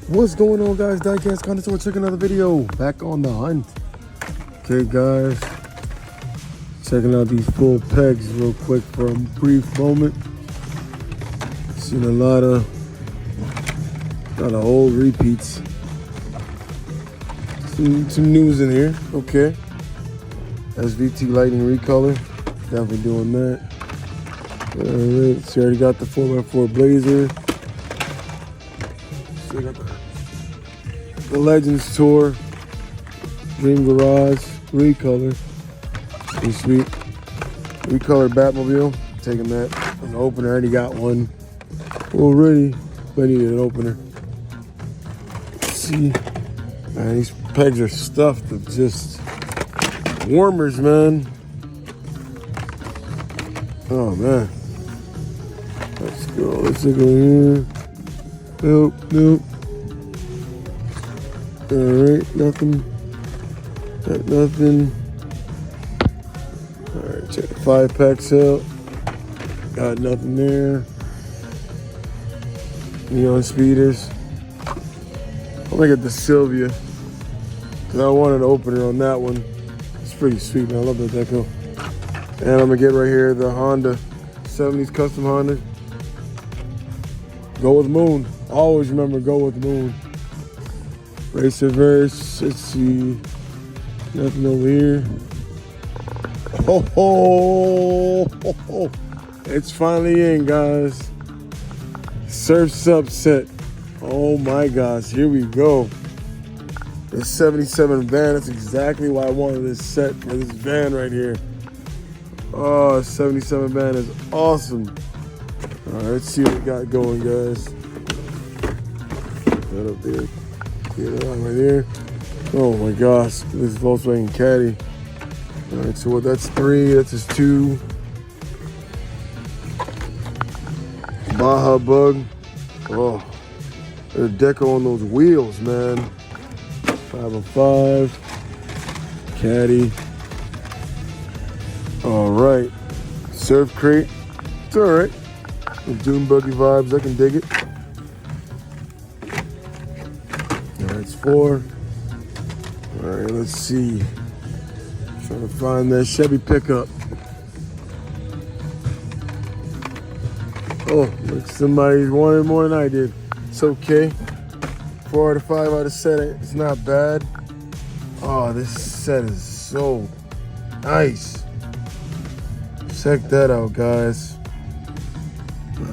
What's going on, guys? Diecast Connoisseur, check another video. Back on the hunt. Okay, guys. Checking out these full pegs real quick for a brief moment. Seen a lot of old repeats. Some news in here. Okay. SVT Lightning recolor. Definitely doing that. Alright, so you already got the 4x4 Blazer. So you got the Legends Tour, Dream Garage, recolor. Pretty sweet. Recolor Batmobile. Taking that as an opener. I already got one already, but I needed an opener. Let's see. Man, these pegs are stuffed with just warmers, man. Oh, man. Let's go. Let's go here. Nope. Alright, nothing. Got nothing. Alright, check the 5-packs out. Got nothing there. Neon speeders. I'm gonna get the Sylvia, because I wanted an opener on that one. It's pretty sweet, man. I love that deco. And I'm gonna get right here the Honda 70s custom Honda. Go with Moon. Always remember, go with Moon. Racer Verse. Let's see. Nothing over here. Oh. It's finally in, guys. Surf Subset. Oh my gosh, here we go. The 77 van. That's exactly why I wanted this set for this van right here. Oh, 77 van is awesome. All right, let's see what we got going, guys. That up there. Get it on right there. Oh my gosh, this is Volkswagen Caddy. All right, so what? That's 3. That's just 2. Baja Bug. Oh, there's deco on those wheels, man. 505. Caddy. All right. Surf Crate. It's all right. With Dune Buggy vibes, I can dig it. All right, it's 4. All right, let's see. Trying to find that Chevy pickup. Oh, look, somebody wanted more than I did. It's okay. 4 out of 5 out of set. It's not bad. Oh, this set is so nice. Check that out, guys.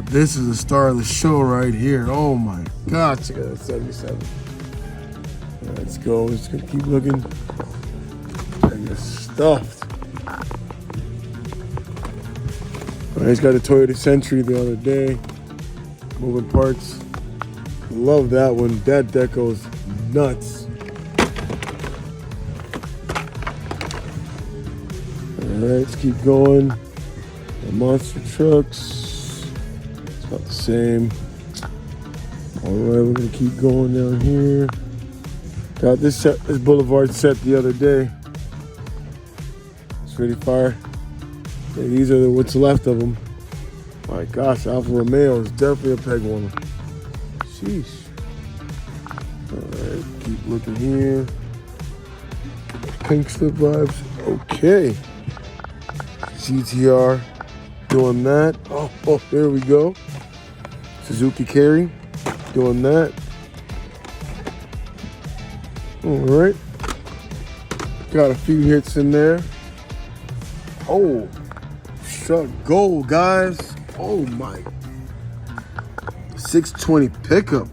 This is the star of the show right here. Oh my God, check out that 77. Let's go. Just gonna keep looking. And it's stuffed. I just got a Toyota Century the other day. Moving parts. Love that one. That deco's nuts. Alright, let's keep going. The monster trucks. It's about the same. Alright, we're gonna keep going down here. Got this Boulevard set the other day. It's pretty fire. Yeah, these are what's left of them. My gosh, Alfa Romeo is definitely a peg warmer. Sheesh. Alright, keep looking here. Pink slip vibes. Okay. GTR doing that. Oh, there we go. Suzuki Carry doing that. Alright. Got a few hits in there. Oh, Chuck Gold, guys. Oh my. 620 pickup.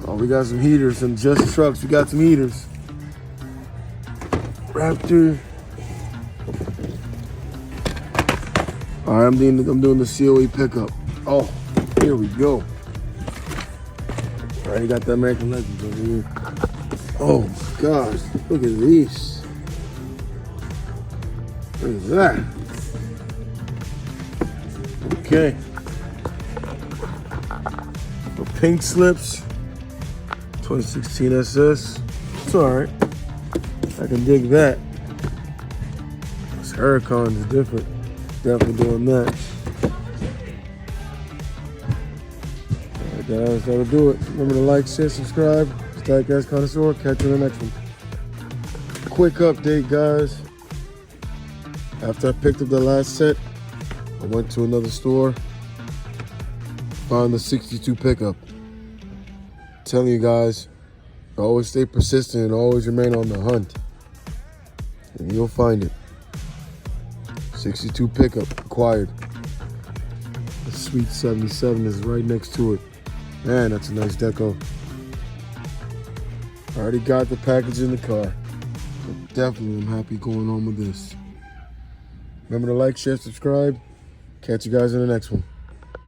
Oh, we got some heaters, some Just Trucks. We got some heaters. Raptor. All right, I'm doing the COE pickup. Oh, here we go. All right, you got the American Legends over here. Oh my gosh, look at these. Look at that. Okay. The pink slips. 2016 SS. It's all right. I can dig that. This Huracan is different. Definitely doing that. guys, that'll do it. Remember to like, share, subscribe. Stack Guys Connoisseur. Catch you in the next one. Quick update, guys. After I picked up the last set, I went to another store, found the 62 pickup. I'm telling you guys, always stay persistent and always remain on the hunt, and you'll find it. 62 pickup acquired. The Sweet 77 is right next to it. Man, that's a nice deco. I already got the package in the car. So definitely I'm happy going on with this. Remember to like, share, subscribe. Catch you guys in the next one.